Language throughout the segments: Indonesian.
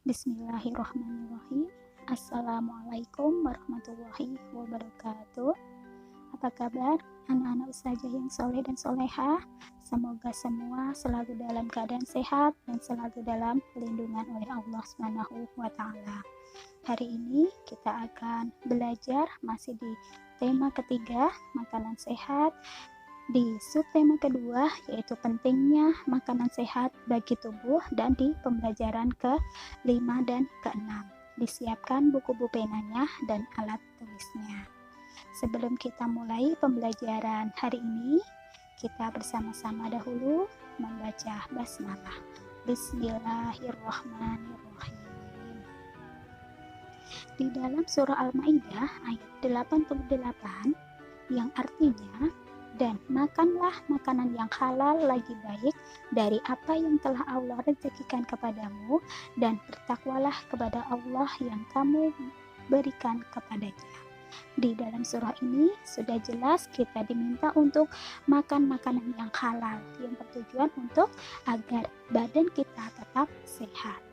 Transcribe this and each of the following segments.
Bismillahirrahmanirrahim. Assalamualaikum warahmatullahi wabarakatuh. Apa kabar anak-anak ustazah yang soleh dan soleha? Semoga semua selalu dalam keadaan sehat dan selalu dalam lindungan oleh Allah Subhanahu wa Ta'ala. Hari ini kita akan belajar masih di tema ketiga, makanan sehat. Di subtema kedua, yaitu pentingnya makanan sehat bagi tubuh, dan di pembelajaran ke-5 dan ke-6. Disiapkan buku penanya dan alat tulisnya. Sebelum kita mulai pembelajaran hari ini, kita bersama-sama dahulu membaca basmalah. Bismillahirrahmanirrahim. Di dalam surah Al-Maidah ayat 88 yang artinya, dan makanlah makanan yang halal lagi baik dari apa yang telah Allah rezekikan kepadamu, dan bertakwalah kepada Allah yang kamu berikan kepadanya. Di dalam surah ini sudah jelas kita diminta untuk makan makanan yang halal, yang bertujuan untuk agar badan kita tetap sehat.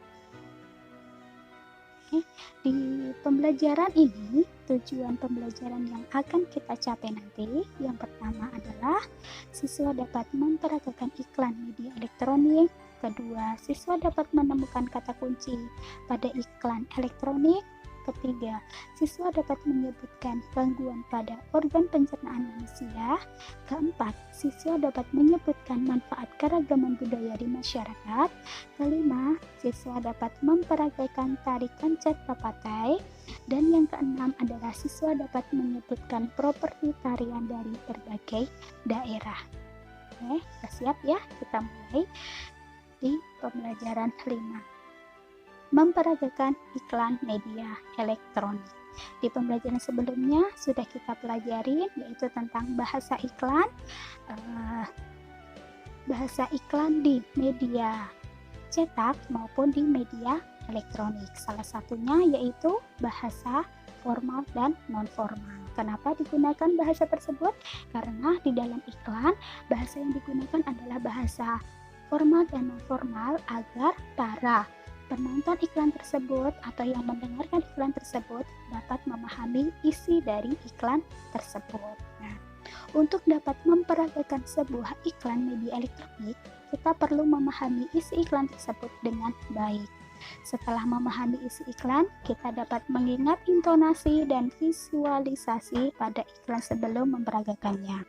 Di pembelajaran ini, tujuan pembelajaran yang akan kita capai nanti, yang pertama adalah siswa dapat memperagakan iklan media elektronik. Kedua, siswa dapat menemukan kata kunci pada iklan elektronik. Ketiga, siswa dapat menyebutkan gangguan pada organ pencernaan manusia. Keempat, siswa dapat menyebutkan manfaat keragaman budaya di masyarakat. Kelima, siswa dapat memperagakan tari kancet papatai. Dan yang keenam adalah siswa dapat menyebutkan properti tarian dari berbagai daerah. Oke, siap ya? Kita mulai di pembelajaran 5. Memperagakan iklan media elektronik. Di pembelajaran sebelumnya sudah kita pelajari, yaitu tentang bahasa iklan di media cetak maupun di media elektronik. Salah satunya yaitu bahasa formal dan non-formal. Kenapa digunakan bahasa tersebut? Karena di dalam iklan, bahasa yang digunakan adalah bahasa formal dan non-formal agar para penonton iklan tersebut atau yang mendengarkan iklan tersebut dapat memahami isi dari iklan tersebut. Nah, untuk dapat memperagakan sebuah iklan media elektronik, kita perlu memahami isi iklan tersebut dengan baik. Setelah memahami isi iklan, kita dapat mengingat intonasi dan visualisasi pada iklan sebelum memperagakannya.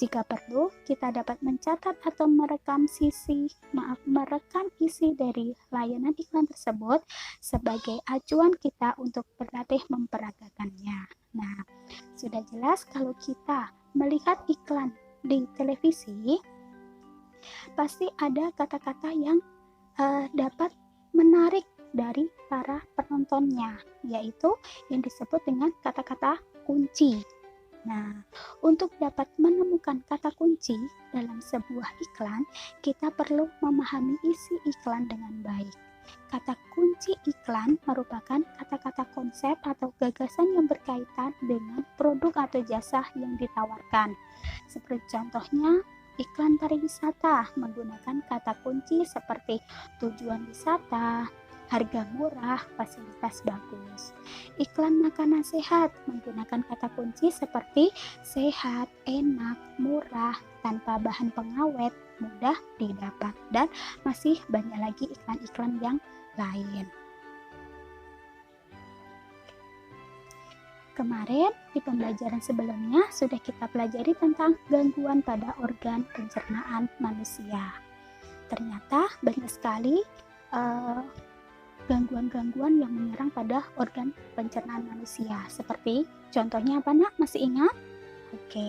Jika perlu, kita dapat mencatat atau merekam isi dari layanan iklan tersebut sebagai acuan kita untuk berlatih memperagakannya. Nah, sudah jelas kalau kita melihat iklan di televisi, pasti ada kata-kata yang dapat menarik dari para penontonnya, yaitu yang disebut dengan kata-kata kunci. Nah, untuk dapat menemukan kata kunci dalam sebuah iklan, kita perlu memahami isi iklan dengan baik. Kata kunci iklan merupakan kata-kata konsep atau gagasan yang berkaitan dengan produk atau jasa yang ditawarkan. Seperti contohnya, iklan pariwisata menggunakan kata kunci seperti tujuan wisata, harga murah, fasilitas bagus. Iklan makanan sehat menggunakan kata kunci seperti sehat, enak, murah, tanpa bahan pengawet, mudah didapat, dan masih banyak lagi iklan-iklan yang lain. Kemarin di pembelajaran sebelumnya sudah kita pelajari tentang gangguan pada organ pencernaan manusia. Ternyata banyak sekali gangguan-gangguan yang menyerang pada organ pencernaan manusia. Seperti contohnya apa nak? Masih ingat? Oke,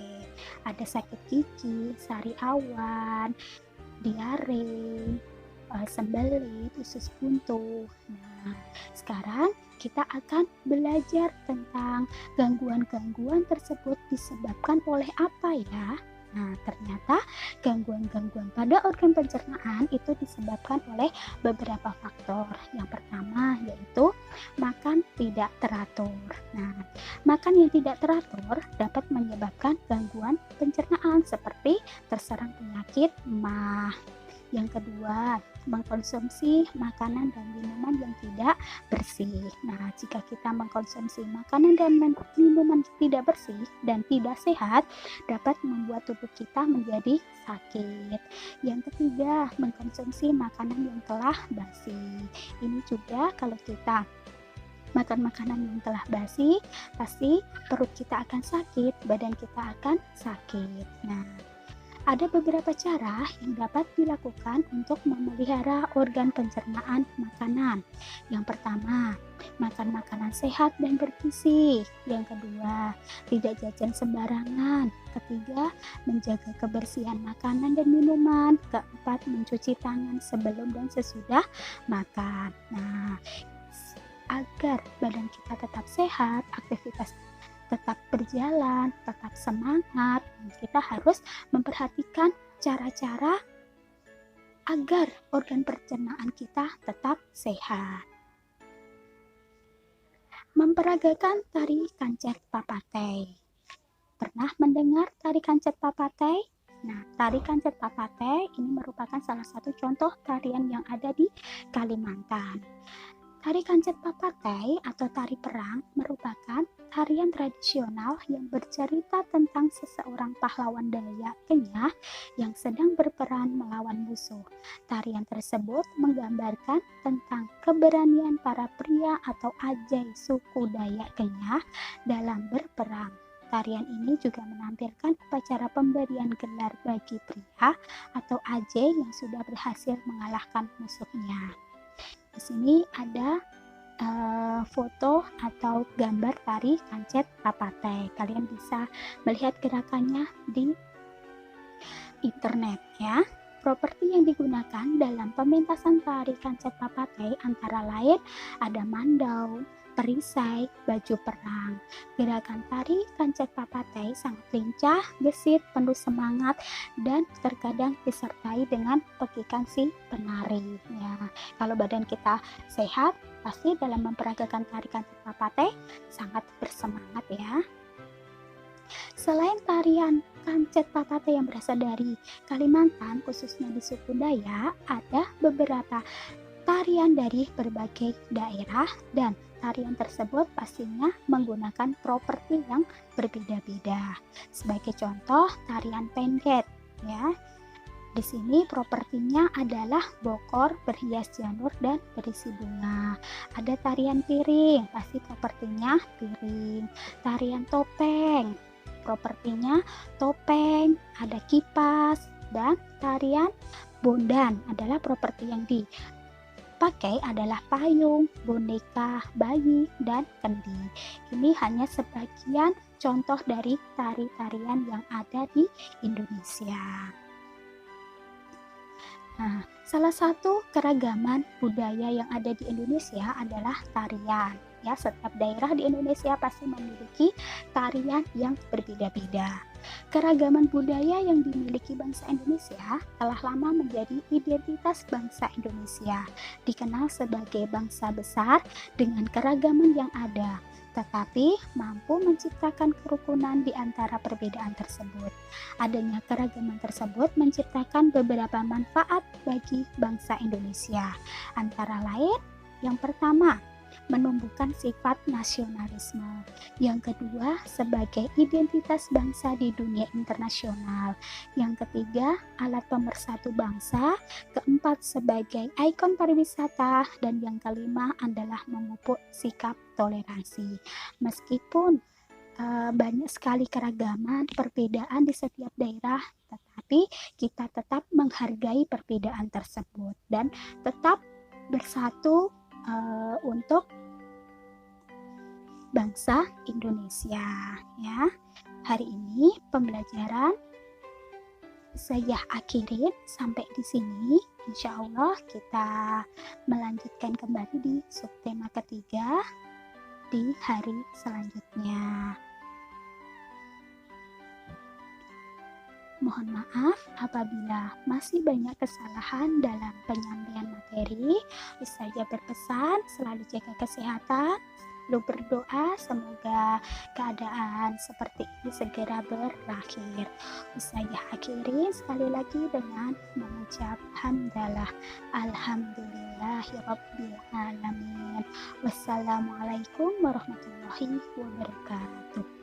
ada sakit gigi, sariawan, diare, sembelit, usus buntu. Nah, sekarang kita akan belajar tentang gangguan-gangguan tersebut disebabkan oleh apa ya? Nah, ternyata gangguan-gangguan pada organ pencernaan itu disebabkan oleh beberapa faktor. Yang pertama yaitu makan tidak teratur. Nah, makan yang tidak teratur dapat menyebabkan gangguan pencernaan seperti terserang penyakit MAH, Yang kedua, mengkonsumsi makanan dan minuman yang tidak bersih. Nah, jika kita mengkonsumsi makanan dan minuman tidak bersih dan tidak sehat, dapat membuat tubuh kita menjadi sakit. Yang ketiga, mengkonsumsi makanan yang telah basi. Ini juga kalau kita makan makanan yang telah basi, pasti perut kita akan sakit, badan kita akan sakit. Nah, ada beberapa cara yang dapat dilakukan untuk memelihara organ pencernaan makanan. Yang pertama, makan makanan sehat dan bergizi. Yang kedua, tidak jajan sembarangan. Ketiga, menjaga kebersihan makanan dan minuman. Keempat, mencuci tangan sebelum dan sesudah makan. Nah, agar badan kita tetap sehat, aktivitas tetap berjalan, tetap semangat, kita harus memperhatikan cara-cara agar organ pencernaan kita tetap sehat. Memperagakan tari kancet papatei. Pernah mendengar tari kancet papatei? Nah, tari kancet papatei ini merupakan salah satu contoh tarian yang ada di Kalimantan. Tari kancet papatei atau tari perang merupakan tarian tradisional yang bercerita tentang seseorang pahlawan Dayak Kenyah yang sedang berperan melawan musuh. Tarian tersebut menggambarkan tentang keberanian para pria atau ajai suku Dayak Kenyah dalam berperang. Tarian ini juga menampilkan upacara pemberian gelar bagi pria atau ajai yang sudah berhasil mengalahkan musuhnya. Di sini ada foto atau gambar tari kancet papatei. Kalian bisa melihat gerakannya di internet ya. Properti yang digunakan dalam pementasan tari kancet papatei antara lain ada mandau, perisai, baju perang. Gerakan tari kancet papatei sangat lincah, gesit, penuh semangat, dan terkadang disertai dengan pekikan si penari. Ya, kalau badan kita sehat, pasti dalam memperagakan tari kancet papatei sangat bersemangat ya. Selain tarian kancet papatei yang berasal dari Kalimantan, khususnya di suku Dayak, ada beberapa tarian dari berbagai daerah dan tarian tersebut pastinya menggunakan properti yang berbeda-beda. Sebagai contoh, tarian pendet ya. Di sini propertinya adalah bokor berhias janur dan berisi bunga. Ada tarian piring, pasti propertinya piring. Tarian topeng, propertinya topeng, ada kipas, dan tarian bondan adalah properti yang dipakai adalah payung, boneka, bayi, dan kendi. Ini hanya sebagian contoh dari tari-tarian yang ada di Indonesia. Nah, salah satu keragaman budaya yang ada di Indonesia adalah tarian. Ya, setiap daerah di Indonesia pasti memiliki tarian yang berbeda-beda. Keragaman budaya yang dimiliki bangsa Indonesia telah lama menjadi identitas bangsa Indonesia, dikenal sebagai bangsa besar dengan keragaman yang ada, tetapi mampu menciptakan kerukunan di antara perbedaan tersebut. Adanya keragaman tersebut menciptakan beberapa manfaat bagi bangsa Indonesia, antara lain yang pertama, menumbuhkan sifat nasionalisme. Yang kedua, sebagai identitas bangsa di dunia internasional. Yang ketiga, alat pemersatu bangsa. Keempat, sebagai ikon pariwisata. Dan yang kelima adalah memupuk sikap toleransi. Meskipun banyak sekali keragaman, perbedaan di setiap daerah, tetapi kita tetap menghargai perbedaan tersebut dan tetap bersatu untuk bangsa Indonesia ya. Hari ini pembelajaran saya akhirin sampai di sini. Insya Allah kita melanjutkan kembali di subtema ketiga di hari selanjutnya. Mohon maaf apabila masih banyak kesalahan dalam penyampaian materi. Saya berpesan selalu jaga kesehatan, Lu berdoa semoga keadaan seperti ini segera berakhir. Saya akhiri sekali lagi dengan mengucap hamdalah. Alhamdulillahirabbil alamin. Wassalamualaikum warahmatullahi wabarakatuh.